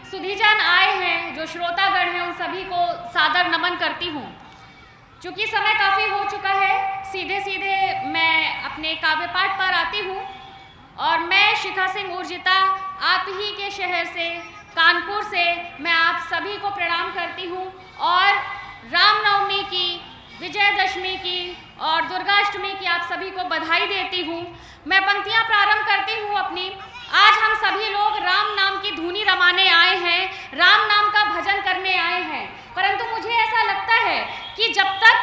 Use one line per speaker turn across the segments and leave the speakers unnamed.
सुधीजन आए हैं, जो श्रोतागण हैं, उन सभी को सादर नमन करती हूँ। चूँकि समय काफ़ी हो चुका है, सीधे सीधे मैं अपने काव्य पाठ पर आती हूँ। और मैं शिखा सिंह उर्जिता आप ही के शहर से, कानपुर से, मैं आप सभी को प्रणाम करती हूँ और रामनवमी की, विजयदशमी की और दुर्गाष्टमी की आप सभी को बधाई देती हूँ। मैं पंक्तियाँ प्रारंभ करती हूँ अपनी। आज हम सभी लोग राम नाम की धुनी रमाने आए हैं, राम नाम का भजन करने आए हैं, परंतु मुझे ऐसा लगता है कि जब तक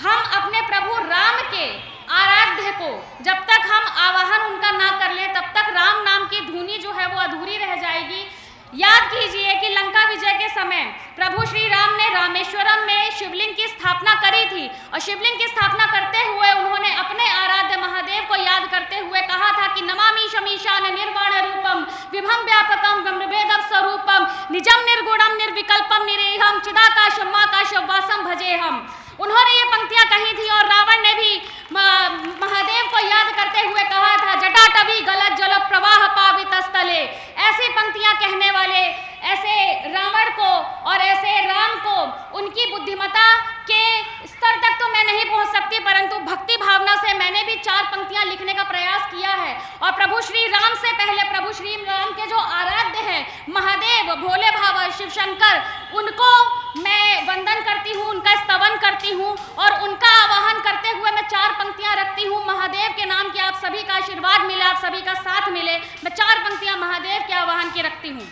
हम अपने प्रभु राम के आराध्य को, जब तक हम आवाहन उनका ना कर ले, तब तक राम नाम की धुनी जो है वो अधूरी रह जाएगी। याद कीजिए कि लंका विजय के समय प्रभु श्री राम ने रामेश्वरम में शिवलिंग की स्थापना करी थी और शिवलिंग की स्थापना करते हुए उन्होंने अपने आराध्य महादेव को याद करते हुए कहा था कि नमामि शमीशान निर्वाण रूपम विभम व्यापकम गम्भीरभेद स्वरूपम निजम निर्गुणम निर्विकल्पम निरेहम चिदाकाशम माकाशम वासम भजे हम। उन्होंने ये पंक्तियां कही थी और रावण ने भी महादेव को याद करते हुए कहा था जटाटवी गलत जल प्रवाह पावित स्थले। ऐसी पंक्तियां कहने वाले ऐसे रावण को और ऐसे राम को, उनकी बुद्धिमता के स्तर तक तो मैं नहीं पहुंच सकती, परंतु भक्ति भावना से मैंने भी 4 पंक्तियां लिखने का प्रयास किया है। और प्रभु श्री राम से पहले प्रभु श्री राम के जो आराध्य हैं महादेव, भोले भावा, शिव शंकर, उनको मैं वंदन करती हूँ, उनका स्तवन करती हूँ और उनका आवाहन करते हुए मैं 4 पंक्तियां रखती हूँ। महादेव के नाम की आप सभी का आशीर्वाद मिले, आप सभी का साथ मिले। मैं 4 पंक्तियां महादेव के आवाहन की रखती हूँ।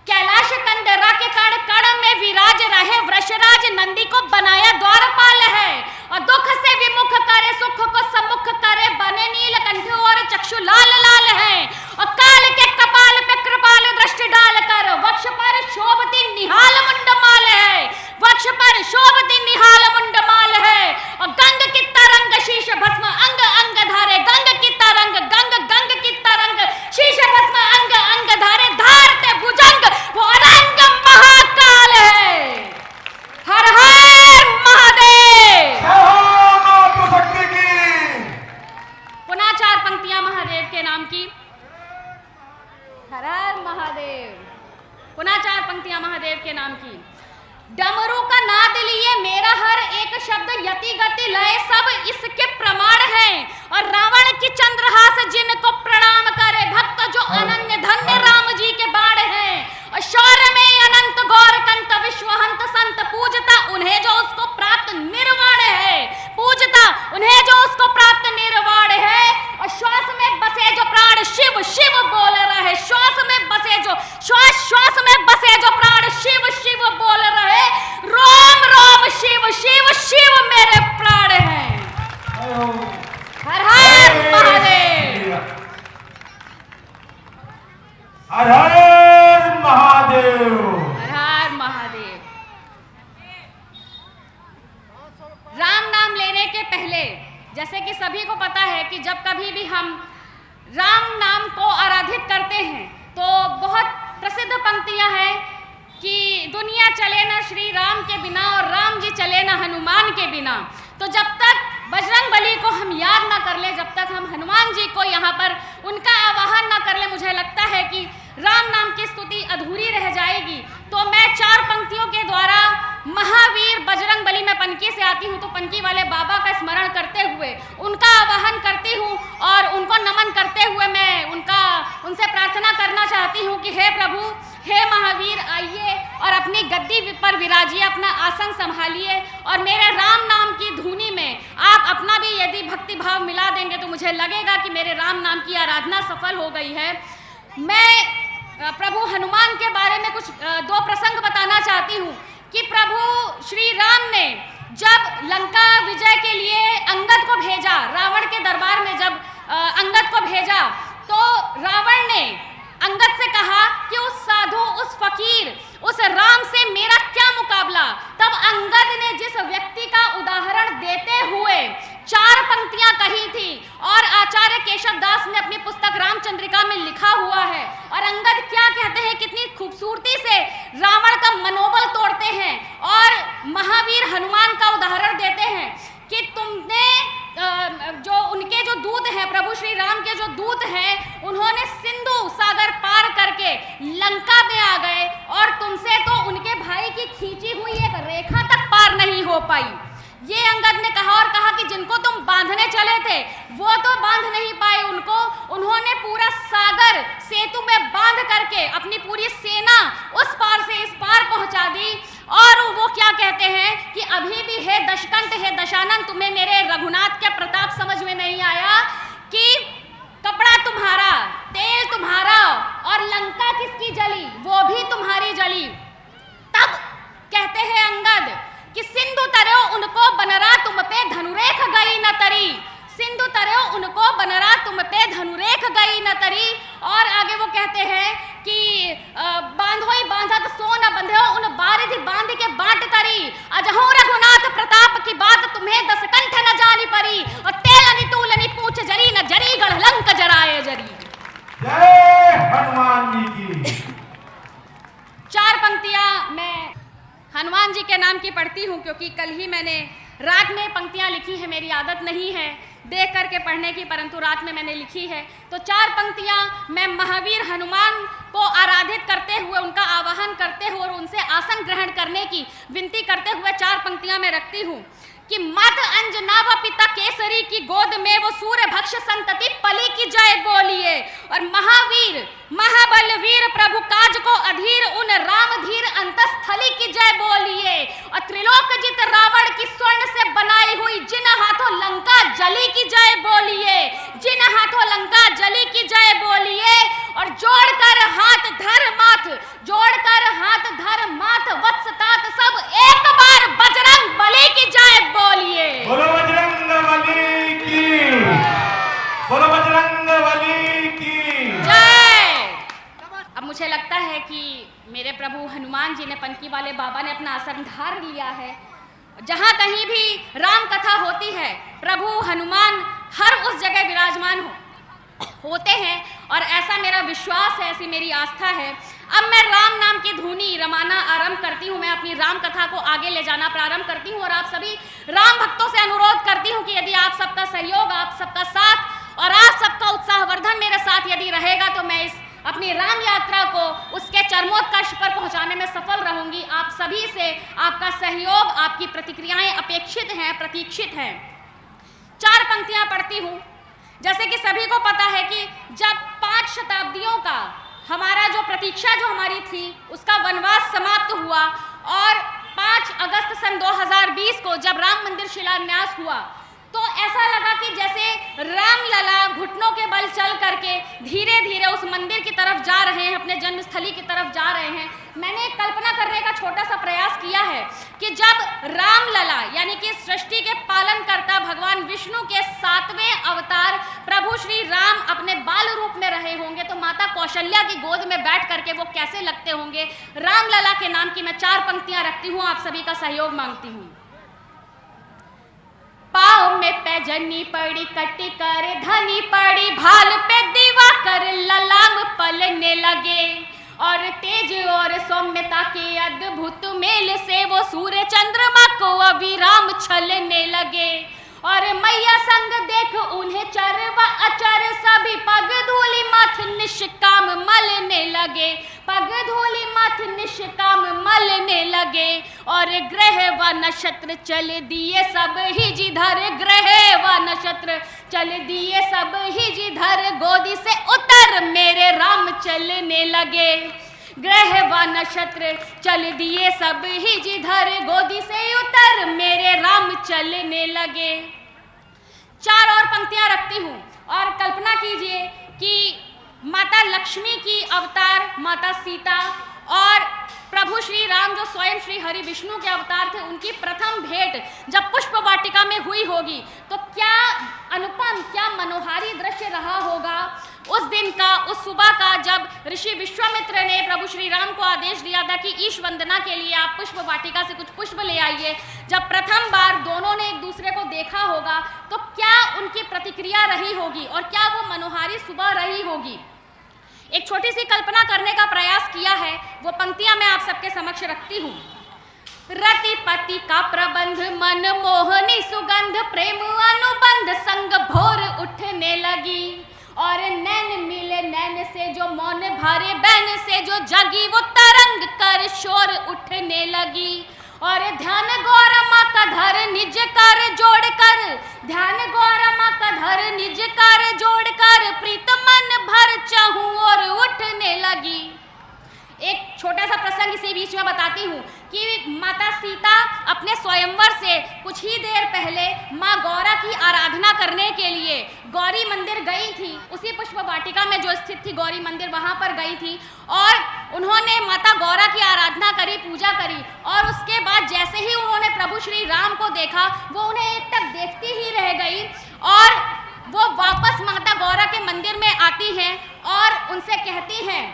कैलाश कंदरा के कण कण में विराज रहे वृषराज नंदी को बनाया द्वारपाल है और दुख से विमुख करे सुख को सम्मुख करे बने नील कंठ और चक्षु लाल लाल है और काल के कपाल पे कृपाल दृष्टि डाल कर वक्ष पर शोभती निहाल मुंडमाल है, वक्ष पर शोभती निहाल मुंडमाल है और गंग की तरंग शीश भस्म अंग अंग धारे, गंग की तरंग गंग की तरंग शीश भस्म अंग अंग धारे, धारते भुजंग वो अनंग महाकाल है। हर हर महादेव। पुनः 4 पंक्तियां महादेव के नाम की। हर हर महादेव। पुनः 4 पंक्तियां महादेव के नाम की। डमरू का नाद लिए मेरा हर एक शब्द यति गति लय सब इसके प्रमाण है और रावण की चंद्रहास जिनको प्रणाम करे भक्त जो अनन्य धन्य राम जी के बाण है और शौर्य में अनंत गौर कंत विश्वहंत संत पूजता उन्हें जो उसको प्राप्त निर्वाण है, पूजता उन्हें जो उसको प्राप्त निर्वाण है और श्वास में बसे जो प्राण शिव शिव बोल रहे, श्वास में बसे जो श्वास में बसे जो प्राण शिव शिव बोल रहे, रोम रोम शिव शिव शिव मेरे प्राण हैं। हर हर महादेव।
हर हर महादेव।
हर हर महादेव। राम नाम लेने के पहले जैसे कि सभी को पता है कि जब कभी भी हम राम नाम को आराधित करते हैं तो बहुत प्रसिद्ध पंक्तियां हैं कि दुनिया चले ना श्री राम के बिना और राम जी चले ना हनुमान के बिना। तो जब तक बजरंग बली को हम याद ना कर ले, जब तक हम हनुमान जी को यहाँ पर उनका आवाहन ना कर ले, मुझे लगता है कि राम नाम की स्तुति अधूरी रह जाएगी। तो मैं 4 पंक्तियों के द्वारा महावीर बजरंग बली में पनकी से आती हूँ तो पनकी वाले बाबा का स्मरण करते हुए उनका आवाहन करती हूँ और उनको नमन करते हुए मैं उनसे प्रार्थना करना चाहती हूँ कि हे प्रभु, हे महावीर, आइए और अपनी गद्दी पर विराजिए, अपना आसन संभालिए और मेरे राम नाम की धुनी में आप अपना भी यदि भक्ति भाव मिला देंगे तो मुझे लगेगा कि मेरे राम नाम की आराधना सफल हो गई है। मैं प्रभु हनुमान के बारे में कुछ 2 प्रसंग बताना चाहती हूँ कि प्रभु श्री राम ने जब लंका विजय के लिए अंगद को भेजा, रावण के दरबार में जब अंगद को भेजा तो रावण ने अंगद से कहा कि उस साधु, उस फकीर, उस राम से मेरा क्या मुकाबला। तब अंगद ने जिस व्यक्ति का उदाहरण देते हुए 4 पंक्तियां कही थी और आचार्य केशव दास ने अपनी पुस्तक रामचंद्रिका में लिखा हुआ है और अंगद क्या कहते हैं, कितनी खूबसूरती से रावण का मनोबल तोड़ते हैं और महावीर हनुमान का उदाहरण देते हैं कि तुमने जो उनके जो दूत हैं, प्रभु श्री राम के जो दूत हैं, उन्होंने सिंधु सागर पार करके लंका में आ गए खींची हुई एक रेखा तक पार नहीं हो पाई। ये अंगद ने कहा और कहा कि जिनको तुम बांधने चले थे वो तो बांध नहीं पाए, उन्होंने पूरा सागर सेतु में बांध करके अपनी पूरी सेना उस पार से इस पार पहुंचा दी। और वो क्या कहते हैं कि अभी भी हे दशकंठ, हे दशानन, तुम्हें मेरे रघुनाथ के प्रताप समझ में नहीं आया कि कपड़ा तुम्हारा, तेल तुम्हारा और लंका किसकी जली, वो भी तुम्हारी जली। तब कहते हैं अंगद कि सिंधु तरो उनको बनरा तुम पे धनुरेख गई न तरी, सिंधु तरो उनको बनरा तुम पे धनुरेख गई न तरी। और आगे वो कहते हैं कि बांधो ही बांधा तो सो न बंधो, उन बारिधि बांध के बाट तरी, अजहू रघुनाथ प्रताप की बात तुम्हें दशकंठ न जानी परी, और तेलनी तूलनी पूछ जरी न जरी गढ़ लंक जराए जरी।
जय हनुमान जी की।
चार पंक्तियां मैं हनुमान जी के नाम की पढ़ती हूँ क्योंकि कल ही मैंने रात में पंक्तियां लिखी है, मेरी आदत नहीं है देख करके पढ़ने की, परंतु रात में मैंने लिखी है। तो चार पंक्तियां मैं महावीर हनुमान को आराधित करते हुए, उनका आवाहन करते हुए और उनसे आसन ग्रहण करने की विनती करते हुए चार पंक्तियां मैं रखती हूँ कि मात अंजना व पिता केसरी की गोद में वो सूर्य भक्ष संतति पली की जय बोलिए, और महावीर महाबलवीर प्रभु काज को अधीर उन राम धीर अंतस्थली की जय बोलिए, और त्रिलोक जित रावण की स्वर्ण से बनाई हुई जिन हाथों लंका जली की जय बोलिए, जिन हाथों लंका जली की जय बोलिए। और जोड़कर हाथ धर माथ, जोड़कर हाथ धर माथ वत्सतात सब एक बार बजरंग बली की जय बोलिए।
बोलो बजरंग बली की, बोलो बजरंग बली की
जय। अब मुझे लगता है कि मेरे प्रभु हनुमान जी ने, पनकी वाले बाबा ने अपना आसन धार लिया है। जहां कहीं भी राम कथा होती है प्रभु हनुमान हर उस जगह विराजमान होते हैं, और ऐसा मेरा विश्वास है, ऐसी मेरी आस्था है। अब मैं राम नाम की धुनी रमाना आरंभ करती हूँ, मैं अपनी राम कथा को आगे ले जाना प्रारंभ करती हूँ, और आप सभी राम भक्तों से अनुरोध करती हूँ कि यदि आप सबका सहयोग, आप सबका साथ और आप सबका उत्साहवर्धन मेरे साथ यदि रहेगा तो मैं इस अपनी राम यात्रा को उसके चरमोत्कर्ष पर पहुंचाने में सफल रहूंगी। आप सभी से आपका सहयोग, आपकी प्रतिक्रियाएं अपेक्षित हैं, प्रतीक्षित हैं। चार पंक्तियां पढ़ती हूँ। जैसे कि सभी को पता है कि जब 5 शताब्दियों का हमारा जो प्रतीक्षा जो हमारी थी उसका वनवास समाप्त हुआ, और 5 अगस्त सन 2020 को जब राम मंदिर शिलान्यास हुआ तो ऐसा लगा कि जैसे राम लला घुटनों के बल चल करके धीरे धीरे उस मंदिर की तरफ जा रहे हैं, अपने जन्मस्थली की तरफ जा रहे हैं। मैंने एक कल्पना करने का छोटा सा प्रयास किया है कि जब राम लला यानी कि सृष्टि के पालनकर्ता भगवान विष्णु के 7वें अवतार प्रभु श्री राम अपने बाल रूप में रहे होंगे तो माता कौशल्या की गोद में बैठ करके वो कैसे लगते होंगे। राम लला के नाम की मैं 4 पंक्तियां रखती हूँ, आप सभी का सहयोग मांगती हूँ। पाँव में पैजनी पड़ी, कटी कर धनी पड़ी, भाल पे दीवा कर ललाम पलने लगे, और तेज और सौम्यता के अद्भुत मेल से वो सूर्य चंद्रमा को अविराम छलने लगे, और मैया संग देख उन्हें चर व अचर सभी पग धूलि माथ निष्काम मलने लगे, पग धूलि माथ निष्काम मलने लगे, और ग्रह व नक्षत्र चल दिए सब ही जिधर, ग्रह व नक्षत्र चल दिए सब ही जिधर, गोदी से उतर मेरे राम चलने लगे, ग्रह व नक्षत्र चल दिए सब ही जिधर, गोदी से उतर मेरे राम चलने लगे। 4 और पंक्तियां रखती हूँ, और कल्पना कीजिए कि माता लक्ष्मी की अवतार माता सीता और प्रभु श्री राम जो स्वयं श्री हरि विष्णु के अवतार थे, उनकी प्रथम भेंट जब पुष्प वाटिका में हुई होगी तो क्या अनुपम, क्या मनोहारी दृश्य रहा होगा उस दिन का, उस सुबह का, जब ऋषि विश्वामित्र ने प्रभु श्री राम को आदेश दिया था कि ईश वंदना के लिए आप पुष्प वाटिका से कुछ पुष्प ले आइए। जब प्रथम बार दोनों ने एक दूसरे को देखा होगा तो क्या उनकी प्रतिक्रिया रही होगी और क्या वो मनोहारी सुबह रही होगी। एक छोटी सी कल्पना करने का प्रयास किया है, वो पंक्तियां मैं आप सबके समक्ष रखती हूँ। रतिपति का प्रबंध मन मोहनी सुगंध, प्रेम अनुबंध संग भोर उठने लगी, और नैन मिले नैन से जो मौन भारे बैन से जो जगी वो तरंग तरंग कर शोर उठने लगी। और ध्यान गौर माँ का धर निज कर जोड़ कर, ध्यान गौर माँ का धर निज कर जोड़ कर, प्रीत मन भर चाहूं और उठने लगी। एक छोटा सा प्रसंग इसी बीच में बताती हूँ कि माता सीता अपने स्वयंवर से कुछ ही देर पहले माँ गौरा की आराधना करने के लिए गौरी मंदिर गई थी। उसी पुष्प वाटिका में जो स्थित थी गौरी मंदिर, वहाँ पर गई थी और उन्होंने माता गौरा की आराधना करी, पूजा करी। और उसके बाद जैसे ही उन्होंने प्रभु श्री राम को देखा, वो उन्हें एक टक देखती ही रह गई और वो वापस माता गौरा के मंदिर में आती हैं और उनसे कहती हैं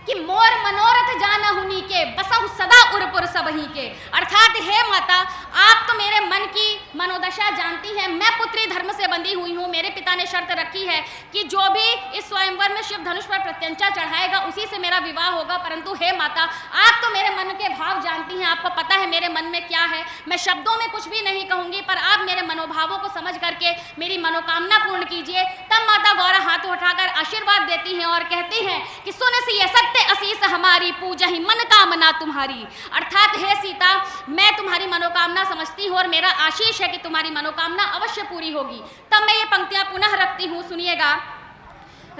कि मोर मनोरथ जाना हुनी के, बसहु सदा उरपुर सबही के। अर्थात हे माता, आप तो मेरे मन की मनोदशा जानती हैं। मैं पुत्री धर्म से बंधी हुई हूँ। मेरे पिता ने शर्त रखी है कि जो भी इस स्वयंवर में शिव धनुष पर प्रत्यंचा चढ़ाएगा उसी से मेरा विवाह होगा। परंतु हे माता, आप तो मेरे मन के भाव जानती हैं, आपको पता है मेरे मन में क्या है। मैं शब्दों में कुछ भी नहीं कहूँगी, पर आप मेरे मनोभावों को समझ करके मेरी मनोकामना पूर्ण कीजिए। तब माता गौरा हाथ उठाकर आशीर्वाद देती हैं और कहती हैं कि सुन सिय सत्य असीस हमारी, पूजा ही मन कामना तुम्हारी। अर्थात हे सीता, मैं तुम्हारी मनोकामना समझती हूँ और मेरा आशीष है कि तुम्हारी मनोकामना अवश्य पूरी होगी। तब मैं ये पंक्तियां पुनः रखती हूँ, सुनिएगा।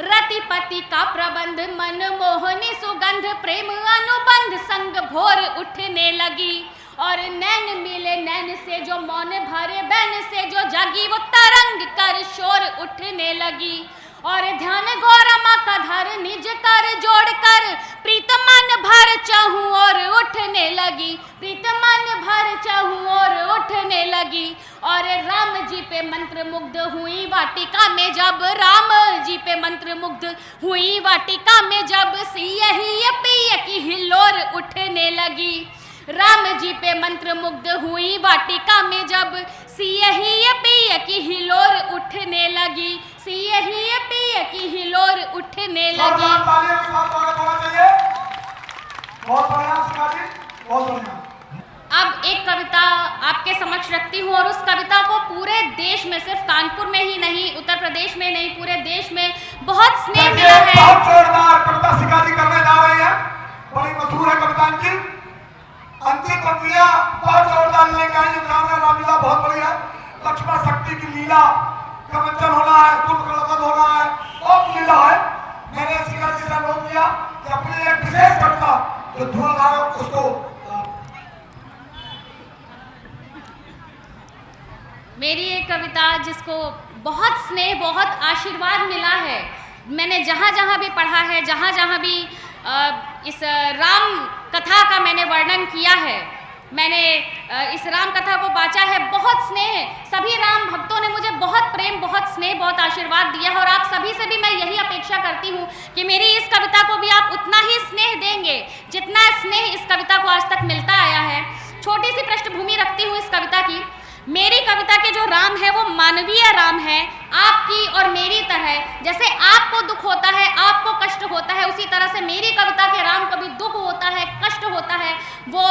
रतिपति का प्रबंध मन मोहनी सुगंध, प्रेम अनुबंध संग भोर उठने लगी। और नैन मिले नैन से जो मौन भरे बैन से जो जागी, वो तरंग कर शोर उठने लगी। और ध्यान गौरा माँ का धर निज कर जोड़ कर, प्रीत मन भर चाहूं और उठने लगी, प्रीत मन भर चाहूं और उठने लगी। और राम जी पे मंत्र मुग्ध हुई वाटिका में जब, राम जी पे मंत्र मुग्ध हुई वाटिका में जब, सिय ही पिय की हिलोर उठने लगी। राम जी पे मंत्र मुग्ध हुई वाटिका में जब, सिय ही पिय की हिलोर उठने लगी, सिय ही पिय की हिलोर उठने लगी।
बहुत बढ़िया शिखा जी, बहुत बढ़िया।
अब एक कविता आपके समक्ष रखती हूँ और उस कविता को पूरे देश में, सिर्फ कानपुर में ही नहीं, उत्तर प्रदेश में नहीं, पूरे देश में बहुत स्नेह मिला है।
बहुत जोरदार कविता शिखा जी करने जा रही है, बड़ी मशहूर है कविता इनकी। अंतिम पंक्तियां बहुत जोरदार लेके आई। रामलीला बहुत बड़ी है। लक्ष्मण शक्ति की लीला का मंचन होना है, कुंभकर्ण होना है, बहुत लीला है। मैंने शिखा जी से अनुरोध किया कि अपनी एक विशेष कविता जो धूलधार उसको,
मेरी एक कविता जिसको बहुत स्नेह, बहुत आशीर्वाद मिला है। मैंने जहाँ जहाँ भी पढ़ा है, जहाँ जहाँ भी इस राम कथा का मैंने वर्णन किया है, मैंने इस राम कथा को बांचा है, बहुत स्नेह, सभी राम भक्तों ने मुझे बहुत प्रेम, बहुत स्नेह, बहुत आशीर्वाद दिया है। और आप सभी से भी मैं यही अपेक्षा करती हूँ कि मेरी इस कविता को भी आप उतना ही स्नेह देंगे जितना स्नेह इस कविता को आज तक मिलता आया है। छोटी सी पृष्ठभूमि रखती हूँ इस कविता की। मेरी कविता के जो राम है वो मानवीय राम है, आपकी और मेरी तरह। जैसे आपको दुख होता है, आपको कष्ट होता है, उसी तरह से मेरी कविता के राम को भी दुख होता है, कष्ट होता है, वो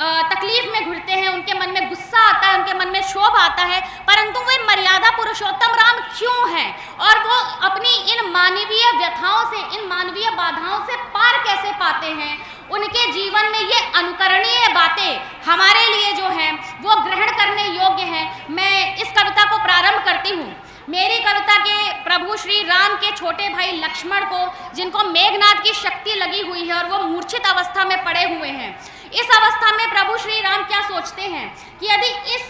तकलीफ में घुटते हैं, उनके मन में गुस्सा आता है, उनके मन में क्षोभ आता है। परंतु वे मर्यादा पुरुषोत्तम राम क्यों हैं और वो अपनी इन मानवीय व्यथाओं से, इन मानवीय बाधाओं से पार कैसे पाते हैं, उनके जीवन में ये अनुकरणीय बातें हमारे लिए जो हैं वो ग्रहण करने योग्य हैं। मैं इस कविता को प्रारंभ करती हूँ। मेरी कविता के प्रभु श्री राम के छोटे भाई लक्ष्मण को, जिनको मेघनाद की शक्ति लगी हुई है और वो मूर्छित अवस्था में पड़े हुए हैं, इस अवस्था में प्रभु श्री राम क्या सोचते हैं कि यदि इस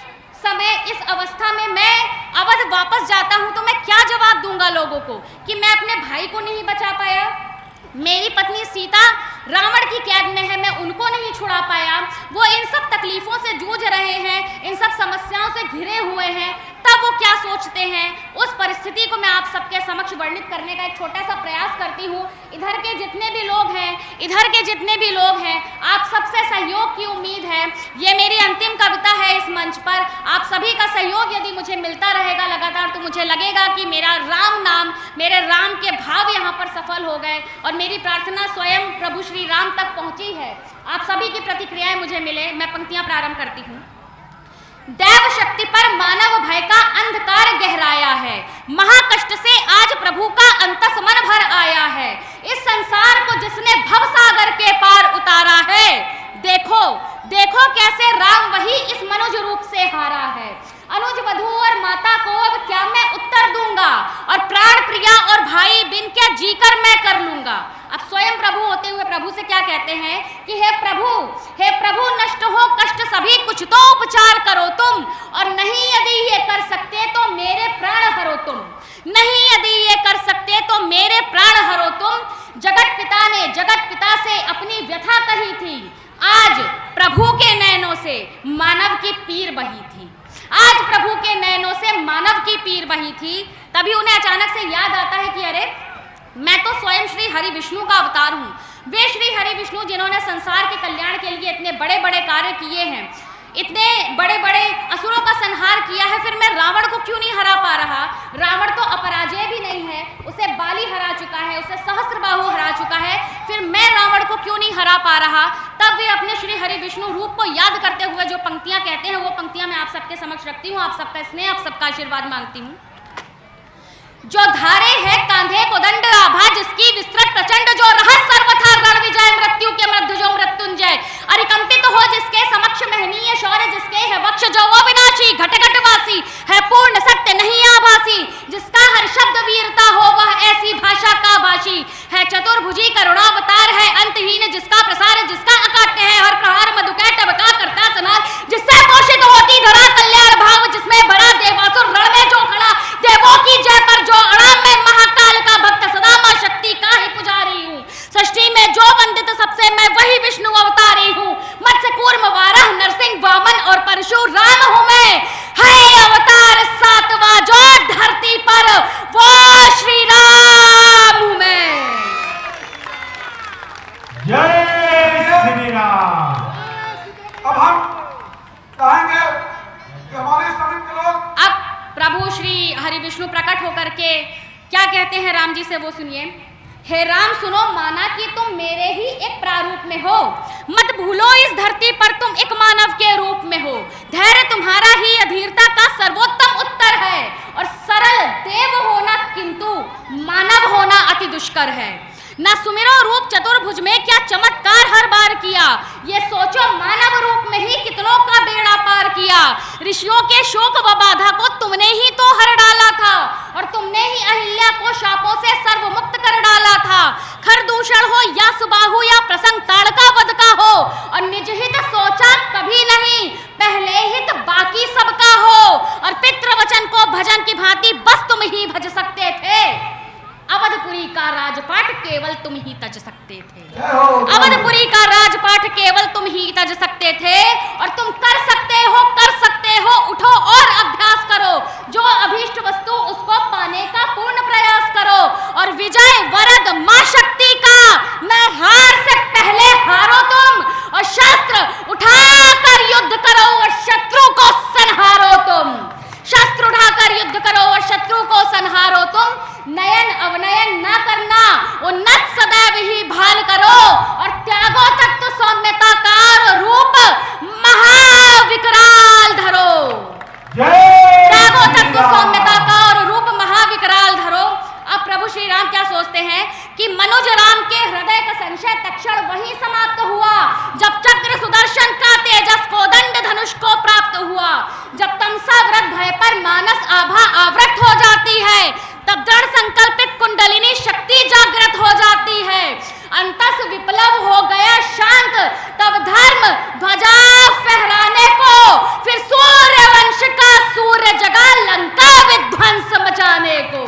समय, इस अवस्था में मैं अवध वापस जाता हूँ तो मैं क्या जवाब दूंगा लोगों को कि मैं अपने भाई को नहीं बचा पाया, मेरी पत्नी सीता रावण की कैद में है, मैं उनको नहीं छुड़ा पाया, वो इन सब तकलीफों से जूझ रहे हैं, इन सब समस्याओं से घिरे हुए हैं, तब वो क्या सोचते हैं। उस परिस्थिति को मैं आप सबके समक्ष वर्णित करने का एक छोटा सा प्रयास करती हूँ। इधर के जितने भी लोग हैं, इधर के जितने भी लोग हैं, आप सबसे सहयोग की उम्मीद है। ये मेरी अंतिम कविता है इस मंच पर। आप सभी का सहयोग यदि मुझे मिलता रहेगा लगातार तो मुझे लगेगा कि मेरा राम नाम, मेरे राम के भाव यहाँ पर सफल हो गए और मेरी प्रार्थना स्वयं प्रभु श्री राम तक पहुंची है। आप सभी की प्रतिक्रियाएं मुझे मिले। मैं पंक्तियां प्रारंभ करती हूँ। दैव शक्ति पर मानव भय का अंधकार गहराया है, महाकष्ट से आज प्रभु का अंतस मन भर आया है। इस संसार को जिसने भवसागर के पार उतारा देखो कैसे राम वही इस मनुज रूप से हारा है। अनुज वधू और माता को अब क्या मैं उत्तर दूंगा, और प्राण प्रिया और भाई बिन क्या जीकर मैं कर लूंगा। अब स्वयं प्रभु होते हुए प्रभु से क्या कहते हैं कि हे प्रभु नष्ट हो कष्ट सभी कुछ तो उपचार करो तुम, और नहीं यदि ये कर सकते तो मेरे प्राण हरो तुम, नहीं यदि ये कर सकते तो मेरे प्राण हरो तुम। जगत पिता ने जगत पिता से अपनी व्यथा कही थी, आज प्रभु के नैनों से मानव की पीर बही थी, आज प्रभु के नैनों से मानव की पीर बही थी। तभी उन्हें अचानक से याद आता है कि अरे मैं तो स्वयं श्री हरि विष्णु का अवतार हूँ। वे श्री हरि विष्णु जिन्होंने संसार के कल्याण के लिए इतने बड़े बड़े कार्य किए हैं, इतने बड़े बड़े असुरों का संहार किया है, फिर मैं रावण को क्यों नहीं हरा पा रहा। रावण तो अपराजय भी नहीं है, उसे बाली हरा चुका है, उसे सहस्त्रबाहु हरा चुका है, फिर मैं रावण को क्यों नहीं हरा पा रहा। तब वे अपने श्री हरि विष्णु रूप को याद करते हुए जो पंक्तियां कहते हैं, वो पंक्तियां मैं आप सबके समक्ष रखती हूँ, आप सबका स्नेह, आप सबका आशीर्वाद मांगती हूँ। जो धारे है कांधे को दंड आभा, जिसकी विस्तृत प्रचंड, जो रहस सर्वथा रण विजय, मृत्यु के मृत्युंजय मृत्युंजय, अरिकंपित हो जिसके समक्ष महनीय शौर्य, जिसके है वक्ष जो अविनाशी घट घट वासी, है पूर्ण सत्य नहीं आभासी, जिसका हर शब्द वीरता हो वह ऐसी भाषा का भाषी, है चतुर्भुजी करुणावतार, है अंतहीन जिसका प्रसार, जिसका अकाट्य है हर प्रहार मधुकैटभ का करता संहार, जिससे पोषित होती धरा कल्याण भाव, जिसमें बड़ा देवासुर रण में जो खड़ा, देवों की जय पर जो अड़ा, मैं महाकाल का भक्त सदा मां शक्ति का ही पुजारी हूँ, सृष्टि में जो वंदित सबसे मैं वही विष्णु अवतारी हूँ, मत्स्य कूर्म वाराह नरसिंह वामन और परशुराम हूँ मैं, है अवतार सातवां जो धरती पर वो श्री राम हूँ मैं।
जय श्री राम।
अब हम कहेंगे कि हमारे सभी के लोग
अब प्रभु श्री हरि विष्णु प्रकट होकर के क्या कहते हैं राम जी से, वो सुनिए। हे राम सुनो, माना कि तुम मेरे ही एक प्रारूप में हो, मत भूलो इस धरती पर तुम एक मानव के रूप में हो, धैर्य तुम्हारा ही अधीरता का सर्वोत्तम उत्तर है, और सरल देव होना किंतु मानव होना अति दुष्कर है। न सुमिरो रूप चतुर्भुज में क्या चमत्कार हर बार किया, ये सोचो मानव रूप में ही कितनों का बेड़ा पार किया, ऋषियों के शोक व बाधा को तुमने ही तो हर डाला था, और तुमने ही अहिल्या को शापों से सर्वमुक्त कर डाला था। खरदूषण हो या सुबाहु या प्रसंग ताड़का वध का हो, और निज हित सोचा कभी नहीं, पहले हित बाकी सबका हो, और पितृवचन को भजन की भांति बस तुम ही भज सकते थे, अवधपुरी का राजपाट केवल तुम ही तज सकते थे, अवधपुरी का राजपाट केवल तुम ही तज सकते थे, और तुम कर सकते हो, उठो और अभ्यास करो, जो अभीष्ट वस्तु उसको पाने का पूर्ण प्रयास करो, और विजय वरद मां शक्ति का, मैं हार से पहले हारो तुम, और शस्त्र उठाकर युद्ध करो और शत्रु को संहारो तुम, शस्त्र उठाकर युद्ध करो और शत्रु को संहारो तुम, नयन अवनयन ना करना, उन्नत सदैव ही भाल करो, और त्यागो तत्व सौम्यता का रूप महाविकराल धरो, त्यागो तत्व सौम्यता का और रूप महाविकराल धरो। अब प्रभु श्री राम क्या सोचते हैं कि मनुज राम के हृदय का संशय तक्षण वही समाप्त हुआ जब चक्र सुदर्शन का तेजस को दंड धनुष को प्राप्त हुआ, जब तमसा व्रत भय पर मानस आभा आवृत हो जाती है, तब दृढ़ संकल्पित कुंडलिनी शक्ति जागृत हो जाती है, अंतस विप्लव हो गया शांत, तब धर्म ध्वजा फहराने को फिर सूर्य वंश का सूर्य जगा लंका विध्वंस मचाने को,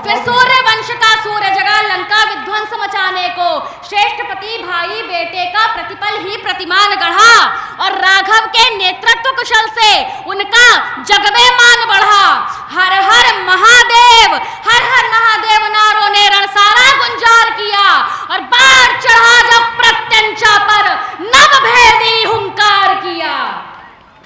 फिर सूर्य वंश का सूर्य जगा लंका विध्वंस मचाने को, श्रेष्ठ पति भाई बेटे का प्रतिपल ही प्रतिमान गढ़ा, और राघव के नेतृत्व कुशल से उनका जगवे मान बढ़ा। हर हर महादेव नारों ने रण सारा गुंजार किया, और बाढ़ चढ़ा जब प्रत्यंचा पर नभ भेदी हुंकार किया,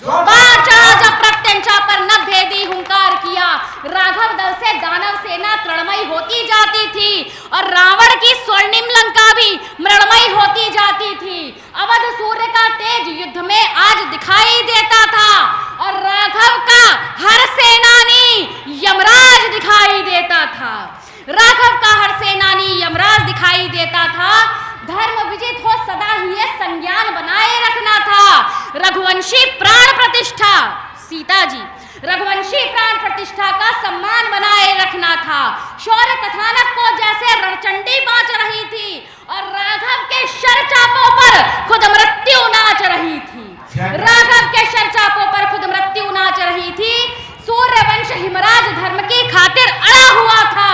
बाढ़ चढ़ा जब प्रत्यंचा पर नभ भेदी हुंकार किया, राघव दल से दानव सेना तृणमयी होती जाती थी, और रावण की स्वर्णिम लंका भी मृणमयी होती जाती थी। अवध सूर्य का तेज युद्ध में आज दिखाई देता था, और राघव का हर सेनानी यमराज दिखाई देता था, राघव का हर सेनानी यमराज दिखाई देता था। धर्म विजित हो सदा ही ये संज्ञान बनाए रखना था। रघुवंशी प्राण प्रतिष्ठा, सीता जी रघुवंशी प्राण प्रतिष्ठा का सम्मान बनाए रखना था। शौर्य कथानक को जैसे रणचंडी बाँच रही थी और राघव के शरचापों पर खुद मृत्यु नाच रही थी। राघव के शरचापों पर खुद मृत्यु नाच रही थी। सूर्यवंश हिमराज धर्म की खातिर अड़ा हुआ था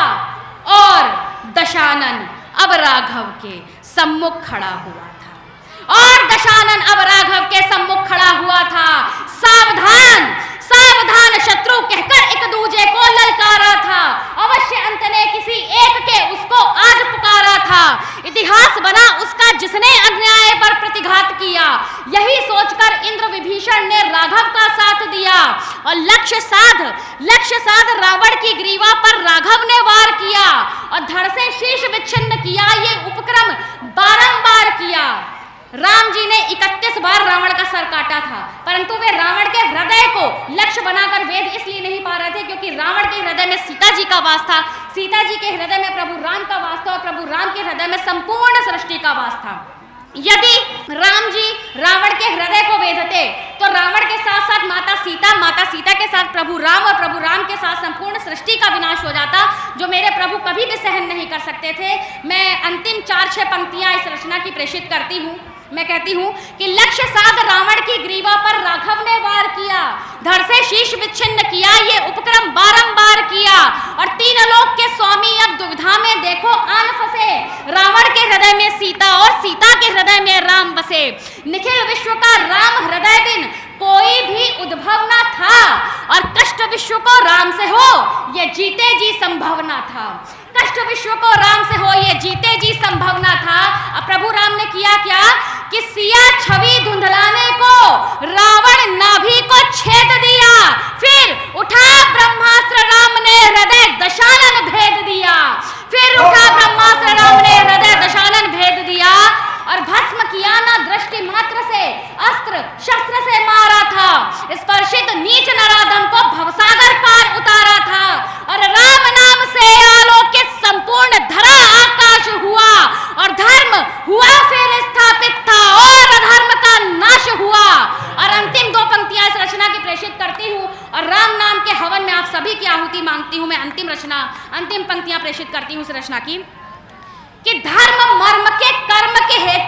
और दशानन अब राघव के सम्मुख खड़ा हुआ था। और दशानन अब राघव के सम्मुख खड़ा हुआ था। सावधान सावधान शत्रु कहकर एक दूजे को ललकारा था। अवश्य अंत ने किसी एक के उसको आज पुकारा था। इतिहास बना उसका जिसने अन्याय पर प्रतिघात किया। यही सोचकर इंद्र विभीषण ने राघव का साथ दिया और लक्ष्य साध रावण की ग्रीवा पर राघव ने वार किया और धड़ से शीश विच्छिन्न किया। ये उपक्रम बारंबार किया। राम जी ने 31 बार रावण का सर काटा था, परंतु वे रावण के हृदय को लक्ष्य बनाकर वेद इसलिए नहीं पा रहे थे क्योंकि रावण के हृदय में सीता जी का वास था, सीता जी के हृदय में प्रभु राम का वास था और प्रभु राम के हृदय में संपूर्ण सृष्टि का वास था। यदि राम जी रावण के हृदय को वेधते तो रावण के साथ साथ माता सीता के साथ प्रभु राम और प्रभु राम के साथ संपूर्ण सृष्टि का विनाश हो जाता, जो मेरे प्रभु कभी भी सहन नहीं कर सकते थे। मैं अंतिम 4-6 पंक्तियां इस रचना की प्रेषित करती हूँ। मैं कहती हूँ कि लक्ष्य साध रावण की ग्रीवा पर राघव ने वार किया, धड़ से शीश विच्छिन्न किया। ये उपक्रम बारंबार किया और 3 लोक के स्वामी अब दुविधा में देखो आन फंसे। रावण के हृदय में सीता और सीता के हृदय में राम बसे। निखिल विश्व का राम हृदय बिन कोई भी उद्भव न था और कष्ट विश्व को राम से हो ये जीते जी संभव न था। कष्ट विश्व को राम से हो ये जीते जी संभव न था। अब प्रभु राम ने किया क्या कि सिया छवि धुंधलाने को रावण नाभि को छेद दिया। फिर उठा ब्रह्मास्त्र राम ने हृदय दशानन भेद दिया। फिर उठा ब्रह्मास्त्र राम ने हृदय दशानन भेद दिया और भस्म किया ना दृष्टि मात्र से, अस्त्र शस्त्र से मारा था। स्पर्शित नीच नराधम को भवसागर पार उतारा था और राम नाम से आलोकित संपूर्ण धरा आकाश हुआ और धर्म हुआ फिर स्थापित था और अधर्म का नाश हुआ। और अंतिम 2 पंक्तियां इस रचना की प्रेषित करती हूँ और राम नाम के हवन में आप सभी की आहुति मांगती हूँ। मैं अंतिम पंक्तियां प्रेषित करती हूँ इस रचना की कि धर्म मर्म के कर्म के हेतु